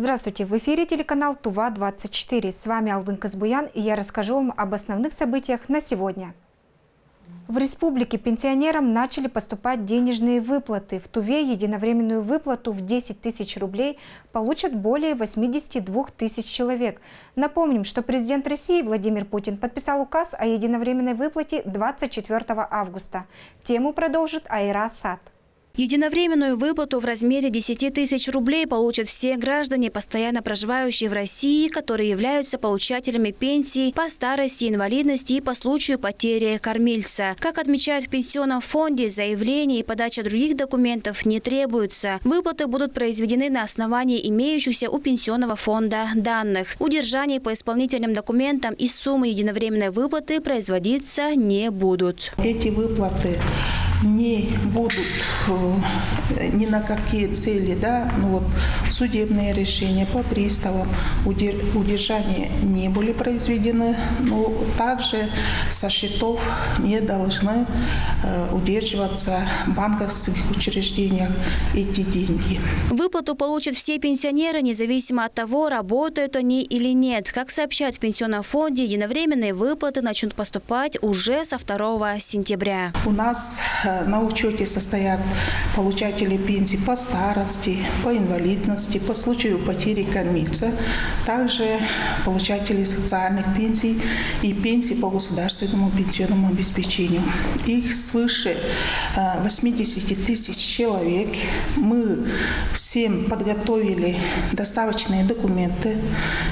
Здравствуйте! В эфире телеканал Тува-24. С вами Алдын Казбуян, и я расскажу вам об основных событиях на сегодня. В республике пенсионерам начали поступать денежные выплаты. В Туве единовременную выплату в 10 тысяч рублей получат более 82 тысяч человек. Напомним, что президент России Владимир Путин подписал указ о единовременной выплате 24 августа. Тему продолжит Айра Асад. Единовременную выплату в размере 10 тысяч рублей получат все граждане, постоянно проживающие в России, которые являются получателями пенсий по старости, инвалидности и по случаю потери кормильца. Как отмечают в пенсионном фонде, заявления и подача других документов не требуются. Выплаты будут произведены на основании имеющихся у пенсионного фонда данных. Удержания по исполнительным документам и суммы единовременной выплаты производиться не будут. Эти выплаты не будут ни на какие цели, судебные решения по приставам, удержания не были произведены, но также со счетов не должны удерживаться в банковских учреждениях эти деньги. Выплату получат все пенсионеры, независимо от того, работают они или нет. Как сообщают в пенсионном фонде, единовременные выплаты начнут поступать уже со 2 сентября. У нас на учете состоят получатели пенсий по старости, по инвалидности, по случаю потери кормильца, также получатели социальных пенсий и пенсий по государственному пенсионному обеспечению. Их свыше 80 тысяч человек. Мы всем подготовили доставочные документы,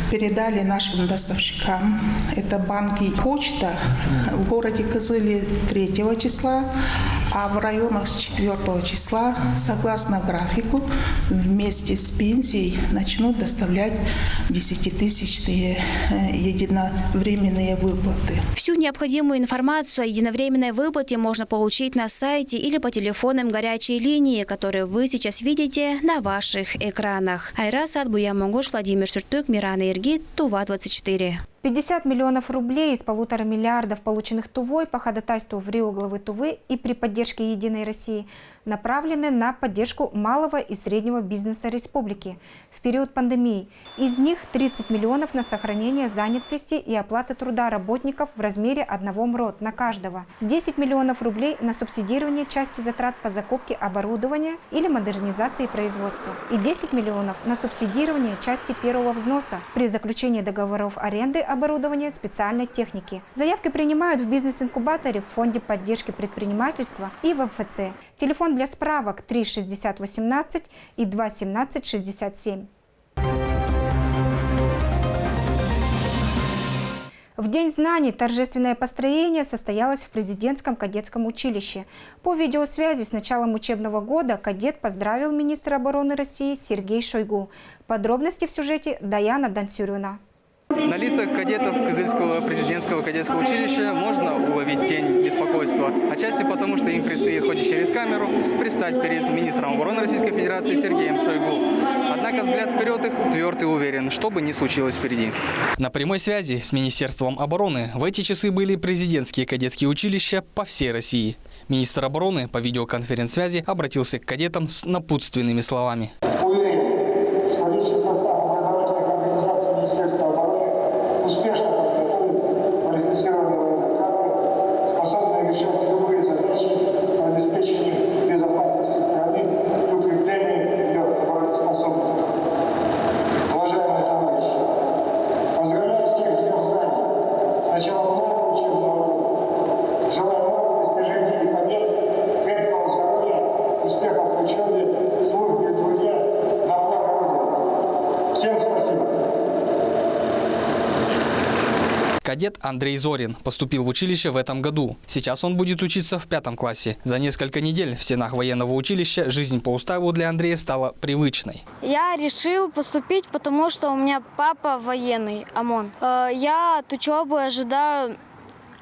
передали нашим доставщикам. Это банки «Почта» в городе Кызыле 3 числа, а в районах с 4 числа, согласно графику, вместе с пенсией начнут доставлять 10-тысячные единовременные выплаты. Всю необходимую информацию о единовременной выплате можно получить на сайте или по телефонам горячей линии, которые вы сейчас видите на ваших экранах. Айра Асад, Буян Монгош, Владимир Суртук, Мирана Иргит, Тува-24. 50 миллионов рублей из 1,5 миллиардов, полученных Тувой по ходатайству в Рио главы Тувы и при поддержке «Единой России», направлены на поддержку малого и среднего бизнеса республики в период пандемии. Из них 30 миллионов на сохранение занятости и оплаты труда работников в размере 1 МРОТ на каждого, 10 миллионов рублей на субсидирование части затрат по закупке оборудования или модернизации производства и 10 миллионов на субсидирование части первого взноса при заключении договоров аренды оборудования специальной техники. Заявки принимают в бизнес-инкубаторе, в Фонде поддержки предпринимательства и в МФЦ. Телефон для справок 3 60 18 и 2 17 67. В День знаний торжественное построение состоялось в президентском кадетском училище. По видеосвязи с началом учебного года кадет поздравил министра обороны России Сергей Шойгу. Подробности в сюжете Даяна Дансюрюна. На лицах кадетов Кызыльского президентского кадетского училища можно уловить тень беспокойства. Отчасти потому, что им предстоит, хоть и через камеру, предстать перед министром обороны Российской Федерации Сергеем Шойгу. Однако взгляд вперед их тверд и уверен, что бы ни случилось впереди. На прямой связи с Министерством обороны в эти часы были президентские кадетские училища по всей России. Министр обороны по видеоконференц-связи обратился к кадетам с напутственными словами. Успешно подготовить квалифицированные военные кадры, способные решать любые задачи по обеспечению безопасности страны и укреплению ее обороноспособности. Уважаемые товарищи, поздравляю всех с Днем знаний. С началом нового учебного года. Желаю новых достижений и побед, крепкого здоровья, успехов в учебе, службе и труде на благо Родины. Всем спасибо. Кадет Андрей Зорин поступил в училище в этом году. Сейчас он будет учиться в 5 классе. За несколько недель в стенах военного училища жизнь по уставу для Андрея стала привычной. Я решил поступить, потому что у меня папа военный, ОМОН. Я от учебы ожидаю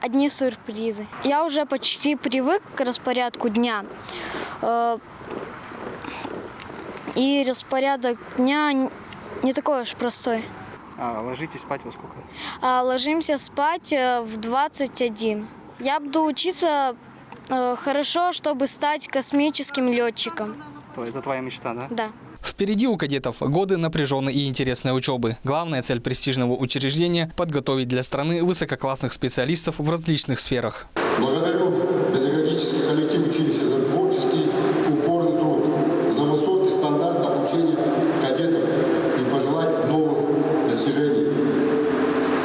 одни сюрпризы. Я уже почти привык к распорядку дня. И распорядок дня не такой уж простой. А ложитесь спать во сколько? Ложимся спать в 21. Я буду учиться хорошо, чтобы стать космическим летчиком. Это твоя мечта, да? Да. Впереди у кадетов годы напряженной и интересной учебы. Главная цель престижного учреждения – подготовить для страны высококлассных специалистов в различных сферах. Благодарю педагогический коллектив училища за творческий упорный труд, за высокий стандарт обучения кадетов и пожелать новых достижений.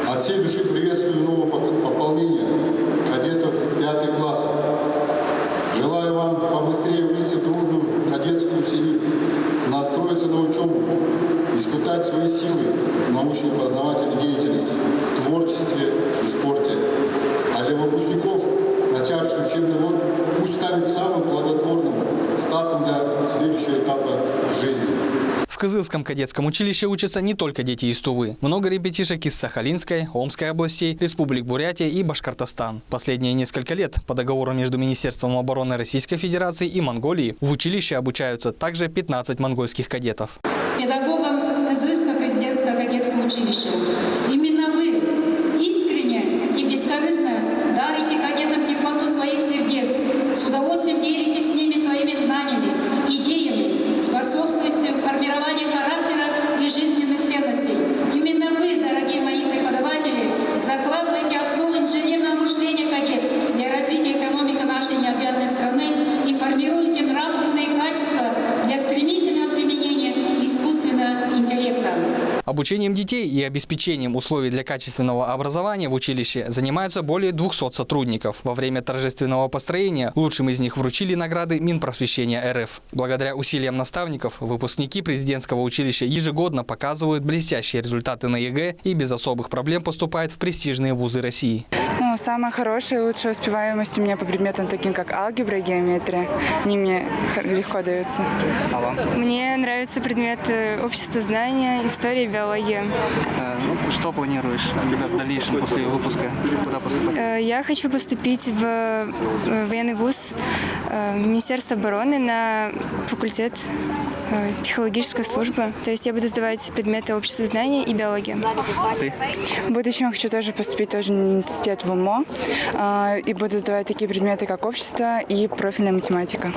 От всей души приветствую новое пополнение кадетов 5 классов. Желаю вам побыстрее влиться в дружную кадетскую семью, настроиться на учебу, испытать свои силы в научно-познавательной деятельности, в творчестве и спорте. А для выпускников, начавших учебный год, пусть станет самым плодотворным стартом для следующего этапа жизни. В Кызылском кадетском училище учатся не только дети из Тувы. Много ребятишек из Сахалинской, Омской областей, республик Бурятия и Башкортостан. Последние несколько лет по договору между Министерством обороны Российской Федерации и Монголии в училище обучаются также 15 монгольских кадетов. Педагогам Кызыльского президентского кадетского училища. Именно вы искренне и бескорыстно дарите кадетам теплоту своих сердец, с удовольствием делитесь с ними своими знаниями, идеями, способствуете формированию характера и жизненных ценностей. Именно вы, дорогие мои преподаватели, закладываете основы инженерного мышления кадет для развития экономики нашей необъятной страны и формируете нравственные качества для стремительного применения искусственного интеллекта. Обучением детей и обеспечением условий для качественного образования в училище занимаются более 200 сотрудников. Во время торжественного построения лучшим из них вручили награды Минпросвещения РФ. Благодаря усилиям наставников, выпускники президентского училища ежегодно показывают блестящие результаты на ЕГЭ и без особых проблем поступают в престижные вузы России. Самая хорошая и лучшая успеваемость у меня по предметам таким, как алгебра и геометрия. Они мне легко даются. А вам? Мне нравятся предметы обществознания, история, биология. Что планируешь в дальнейшем после выпуска? Куда поступать? Я хочу поступить в военный вуз Министерства обороны на факультет психологической службы. То есть я буду сдавать предметы обществознания и биология. Ты? В будущем хочу тоже поступить в университет в УМО и буду сдавать такие предметы, как общество и профильная математика.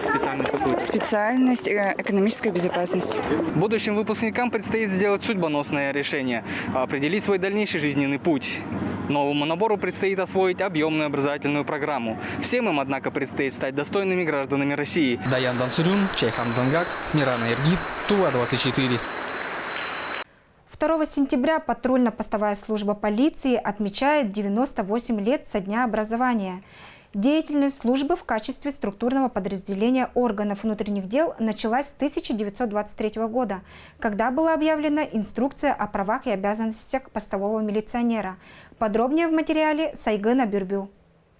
Специальность какую? Специальность экономическая безопасность. Будущим выпускникам предстоит сделать судьбоносное решение – определить свой дальнейший жизненный путь. Новому набору предстоит освоить объемную образовательную программу. Всем им, однако, предстоит стать достойными гражданами России. Даян Дансурюн, Чайхан Дангак, Мирана Иргит, Тува-24. 2 сентября патрульно-постовая служба полиции отмечает 98 лет со дня образования. Деятельность службы в качестве структурного подразделения органов внутренних дел началась с 1923 года, когда была объявлена инструкция о правах и обязанностях постового милиционера. Подробнее в материале Сайгына Бюрбю.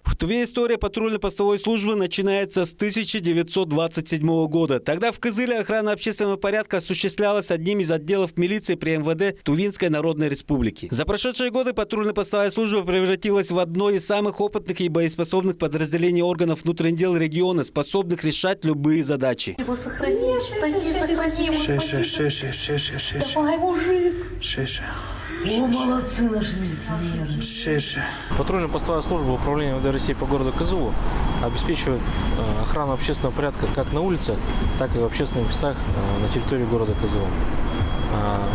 В Туве история патрульно-постовой службы начинается с 1927 года. Тогда в Кызыле охрана общественного порядка осуществлялась одним из отделов милиции при МВД Тувинской Народной Республики. За прошедшие годы патрульно-постовая служба превратилась в одно из самых опытных и боеспособных подразделений органов внутренних дел региона, способных решать любые задачи. Его сохранить, Давай, мужик. О, молодцы наши милиционеры. Патрульно-постовая служба управления МВД России по городу Кызылу обеспечивает охрану общественного порядка как на улице, так и в общественных местах на территории города Кызыла.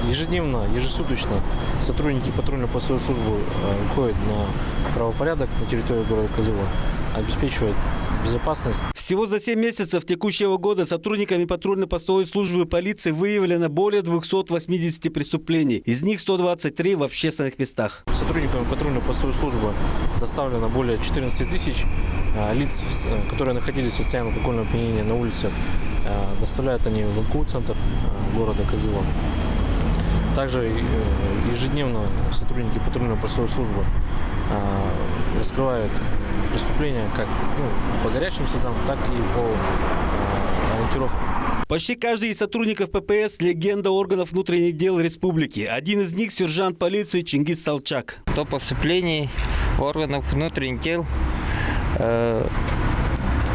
Ежедневно, ежесуточно сотрудники патрульно-постовой службы выходят на правопорядок на территории города Кызыла, обеспечивают безопасность. Всего за 7 месяцев текущего года сотрудниками патрульно-постовой службы полиции выявлено более 280 преступлений. Из них 123 в общественных местах. Сотрудниками патрульно-постовой службы доставлено более 14 тысяч лиц, которые находились в состоянии алкогольного опьянения на улицах. Доставляют они в МКУ-центр города Кызыла. Также ежедневно сотрудники патрульно-постовой службы раскрывают преступления как по горячим следам, так и по ориентировкам. Почти каждый из сотрудников ППС – легенда органов внутренних дел республики. Один из них – сержант полиции Чингис Салчак. До поступления в органах внутренних дел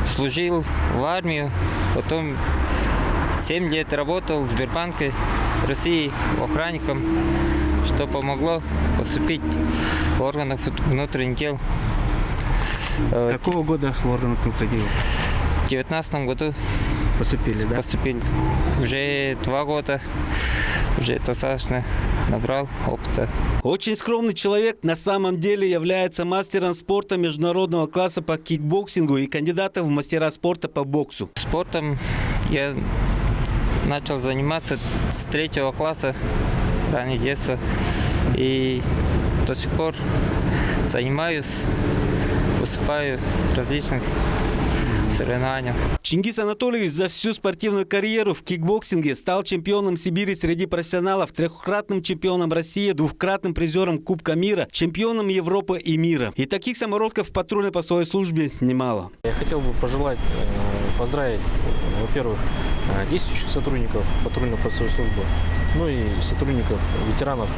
служил в армию, потом 7 лет работал в Сбербанке России охранником, что помогло поступить в органах внутренних дел. С какого года в органах внутренних дел? В 2019 году Поступили, да? Поступили. Уже 2 года, уже достаточно набрал опыта. Очень скромный человек на самом деле является мастером спорта международного класса по кикбоксингу и кандидатом в мастера спорта по боксу. Спортом я начал заниматься с 3 класса, раннего детства. И до сих пор занимаюсь, выступаю в различных соревнованиях. Чингис Анатольевич за всю спортивную карьеру в кикбоксинге стал чемпионом Сибири среди профессионалов, 3-кратным чемпионом России, 2-кратным призером Кубка мира, чемпионом Европы и мира. И таких самородков в патрульной постовой службе немало. Я хотел бы пожелать, поздравить, во-первых, действующих сотрудников патрульной постовой службы, ну и сотрудников, ветеранов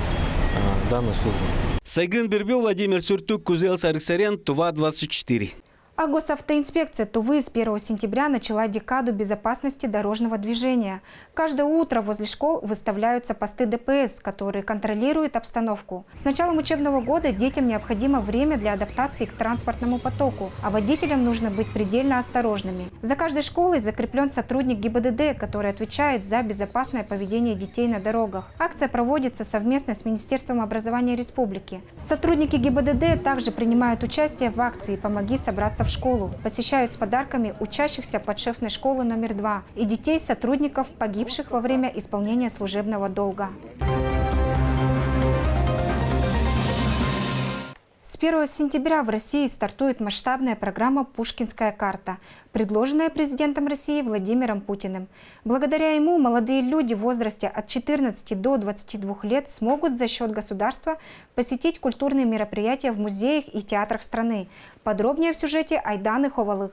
данной службы. Сайгын Бербил, Владимир Сюртук, Кузел Сарыксарян, Тува-24. А госавтоинспекция Тувы с 1 сентября начала декаду безопасности дорожного движения. Каждое утро возле школ выставляются посты ДПС, которые контролируют обстановку. С началом учебного года детям необходимо время для адаптации к транспортному потоку, а водителям нужно быть предельно осторожными. За каждой школой закреплен сотрудник ГИБДД, который отвечает за безопасное поведение детей на дорогах. Акция проводится совместно с Министерством образования республики. Сотрудники ГИБДД также принимают участие в акции «Помоги собраться в школу», посещают с подарками учащихся подшефной школы номер 2 и детей сотрудников, погибших во время исполнения служебного долга. С 1 сентября в России стартует масштабная программа «Пушкинская карта», предложенная президентом России Владимиром Путиным. Благодаря ему молодые люди в возрасте от 14 до 22 лет смогут за счет государства посетить культурные мероприятия в музеях и театрах страны. Подробнее в сюжете Айданы Ховалых.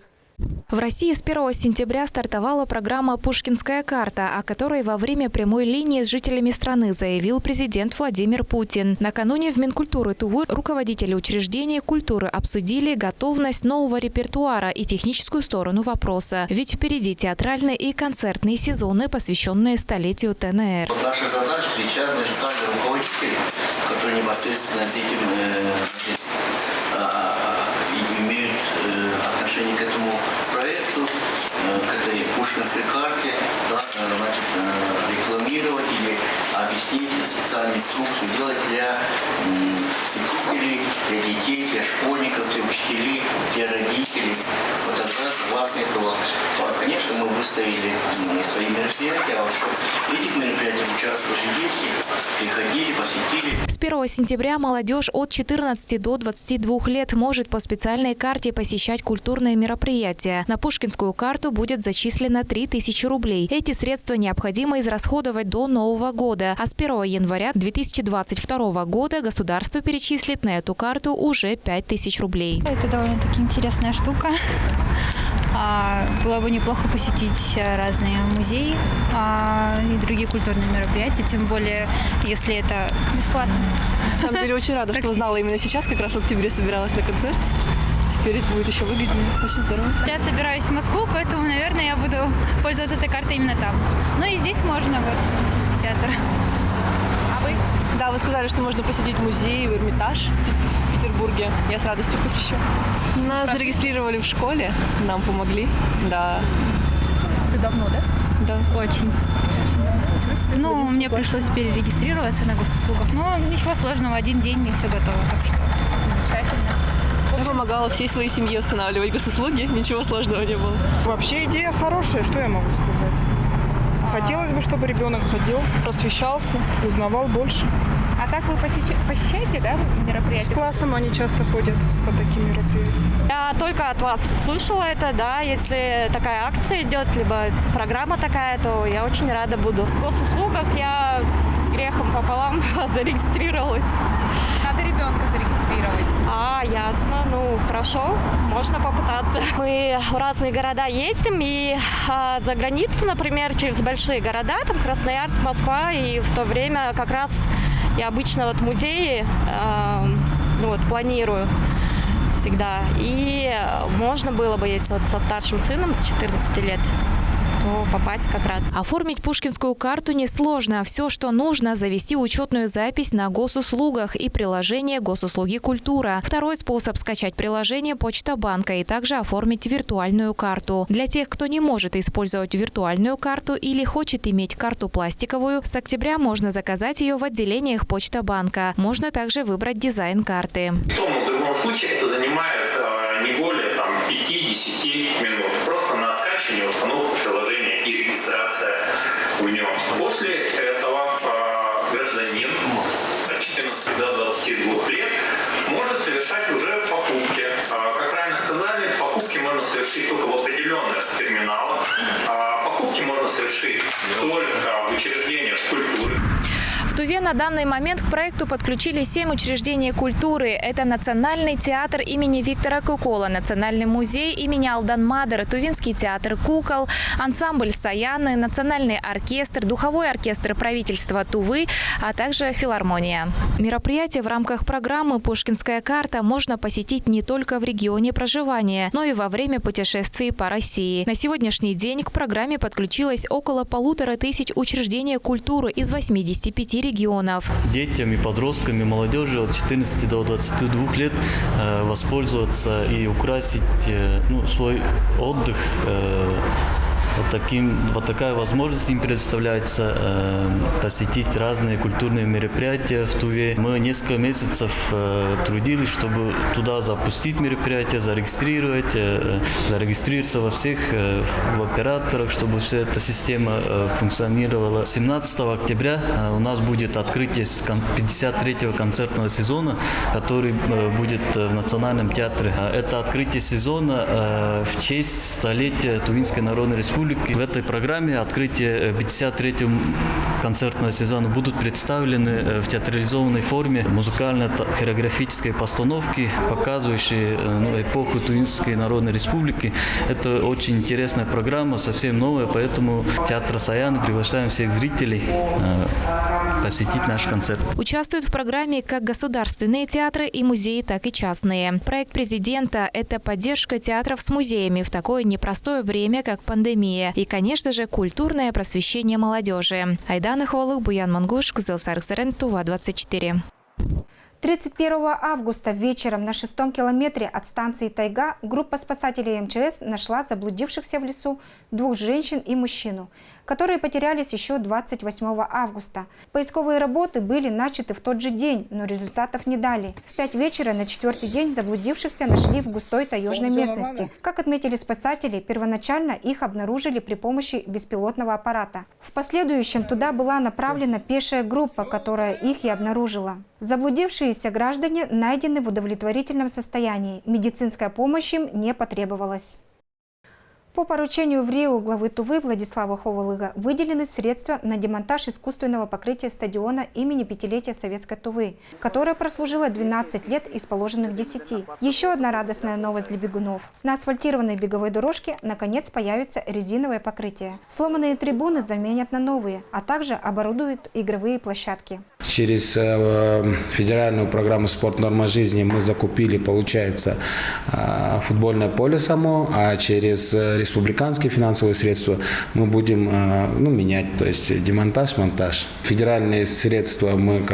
В России с 1 сентября стартовала программа «Пушкинская карта», о которой во время прямой линии с жителями страны заявил президент Владимир Путин. Накануне в Минкультуры Тувы руководители учреждений культуры обсудили готовность нового репертуара и техническую сторону вопроса. Ведь впереди театральные и концертные сезоны, посвященные столетию ТНР. Наша задача сейчас, каждый руководитель, который непосредственно с этим имеют отношение к этому проекту, к этой пушкинской карте, да, значит, рекламировать или объяснить специальные инструкции, делать для свидетелей, для детей, для школьников, для учителей, для родителей. Вот как раз согласно этого. Конечно, мы выставили свои мероприятия, а чтобы в этих мероприятиях участвовали дети, приходили, посетили. С 1 сентября молодежь от 14 до 22 лет может по специальной карте посещать культурные мероприятия. На Пушкинскую карту будет зачислено 3000 рублей. Эти средства необходимо израсходовать до Нового года. А с 1 января 2022 года государство перечислит на эту карту уже 5000 рублей. Это довольно-таки интересная штука. Было бы неплохо посетить разные музеи и другие культурные мероприятия, тем более, если это бесплатно. На самом деле очень рада, что узнала именно сейчас, как раз в октябре собиралась на концерт. Теперь это будет еще выгоднее, очень здорово. Я собираюсь в Москву, поэтому, наверное, я буду пользоваться этой картой именно там. Ну и здесь можно, вот, театр. А вы? Да, вы сказали, что можно посетить музей, Эрмитаж в Петербурге. Я с радостью посещу. Нас зарегистрировали в школе, нам помогли, да. Ты давно, да? Да. Очень. Ну, мне пришлось перерегистрироваться на госуслугах, но ничего сложного, 1 день и все готово, так что замечательно. Я помогала всей своей семье устанавливать госуслуги, ничего сложного не было. Вообще идея хорошая, что я могу сказать. Хотелось бы, чтобы ребенок ходил, просвещался, узнавал больше. А как вы посещаете, да, мероприятия? С классом они часто ходят по таким мероприятиям. Я только от вас слышала это, да, если такая акция идет, либо программа такая, то я очень рада буду. В госуслугах я с грехом пополам зарегистрировалась. Надо ребенка зарегистрировать. Ясно, ну хорошо, можно попытаться. Мы в разные города ездим, и за границу, например, через большие города, там Красноярск, Москва, и в то время как раз я обычно вот музеи планирую всегда. И можно было бы, если вот со старшим сыном с 14 лет, то попасть как раз. Оформить пушкинскую карту несложно. Все, что нужно, завести учетную запись на госуслугах и приложение «Госуслуги Культура». Второй способ – скачать приложение Почта банка и также оформить виртуальную карту. Для тех, кто не может использовать виртуальную карту или хочет иметь карту пластиковую, с октября можно заказать ее в отделениях Почта банка. Можно также выбрать дизайн карты. В любом случае это занимает не более 5-10 минут. Просто на скачивание, установку приложения и регистрация в нем. После этого гражданин от 14 до 22 лет может совершать уже покупки. Как правильно сказали, покупки можно совершить только в определенных терминалах. Покупки можно совершить только в учреждениях культуры. В Туве на данный момент к проекту подключили 7 учреждений культуры. Это Национальный театр имени Виктора Кукола, Национальный музей имени Алдан Мадер, Тувинский театр кукол, ансамбль Саяны, Национальный оркестр, духовой оркестр правительства Тувы, а также филармония. Мероприятие в рамках программы «Пушкинская карта» можно посетить не только в регионе проживания, но и во время путешествий по России. На сегодняшний день к программе подключилось около 1500 учреждений культуры из 85 регионов. Детям и подросткам и молодежи от 14 до 22 лет воспользоваться и украсить свой отдых. Вот такая возможность им предоставляется посетить разные культурные мероприятия в Туве. Мы несколько месяцев трудились, чтобы туда запустить мероприятия, зарегистрироваться во всех в операторах, чтобы вся эта система функционировала. 17 октября у нас будет открытие 53-го концертного сезона, который будет в Национальном театре. Это открытие сезона в честь столетия Тувинской Народной Республики. В этой программе открытие 53-го концертного сезона будут представлены в театрализованной форме музыкально-хореографические постановки, показывающие эпоху Тувинской Народной Республики. Это очень интересная программа, совсем новая, поэтому театр Саяны приглашаем всех зрителей посетить наш концерт. Участвуют в программе как государственные театры и музеи, так и частные. Проект президента – это поддержка театров с музеями в такое непростое время, как пандемия. И, конечно же, культурное просвещение молодежи. Айдана Хвалых, Буян Мангуш, Кузел Сарыксарен, Тува 24. 31 августа вечером на 6-м километре от станции Тайга группа спасателей МЧС нашла заблудившихся в лесу 2 женщин и мужчину, которые потерялись еще 28 августа. Поисковые работы были начаты в тот же день, но результатов не дали. В 5 вечера на 4-й день заблудившихся нашли в густой таежной местности. Как отметили спасатели, первоначально их обнаружили при помощи беспилотного аппарата. В последующем туда была направлена пешая группа, которая их и обнаружила. Заблудившиеся граждане найдены в удовлетворительном состоянии. Медицинская помощь им не потребовалась. По поручению в Рио главы Тувы Владислава Ховалыга выделены средства на демонтаж искусственного покрытия стадиона имени 5-летия Советской Тувы, которое прослужило 12 лет из положенных 10. Еще одна радостная новость для бегунов. На асфальтированной беговой дорожке наконец появится резиновое покрытие. Сломанные трибуны заменят на новые, а также оборудуют игровые площадки. Через федеральную программу «Спорт. Норма жизни» мы закупили, получается, футбольное поле само, а через республиканские финансовые средства мы будем менять, то есть демонтаж, монтаж. Федеральные средства мы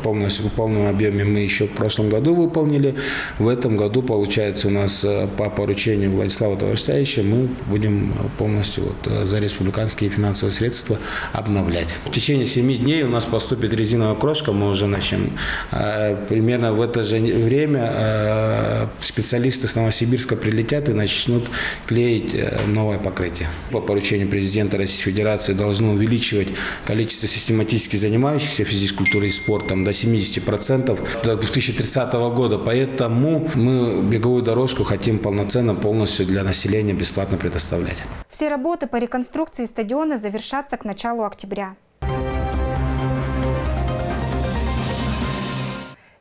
полностью в полном объеме мы еще в прошлом году выполнили. В этом году, получается, у нас по поручению Владислава Товарищевича мы будем полностью за республиканские финансовые средства обновлять. В течение 7 дней у нас поступит резиновая крошка, мы уже начнем. Примерно в это же время специалисты с Новосибирска прилетят и начнут клеить новое покрытие. По поручению президента Российской Федерации должны увеличивать количество систематически занимающихся физической культурой и спортом до 70% до 2030 года. Поэтому мы беговую дорожку хотим полностью для населения бесплатно предоставлять. Все работы по реконструкции стадиона завершатся к началу октября.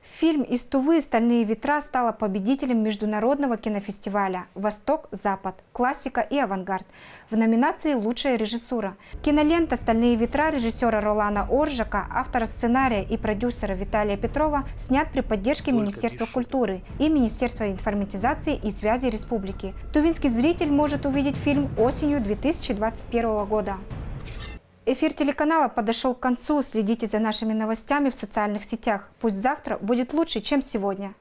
В фильм из Тувы «Стальные ветра» стала победителем международного кинофестиваля «Восток-Запад. Классика и авангард» в номинации «Лучшая режиссура». Кинолента «Стальные ветра» режиссера Ролана Оржака, автора сценария и продюсера Виталия Петрова снят при поддержке Министерства культуры и Министерства информатизации и связи республики. Тувинский зритель может увидеть фильм осенью 2021 года. Эфир телеканала подошел к концу. Следите за нашими новостями в социальных сетях. Пусть завтра будет лучше, чем сегодня.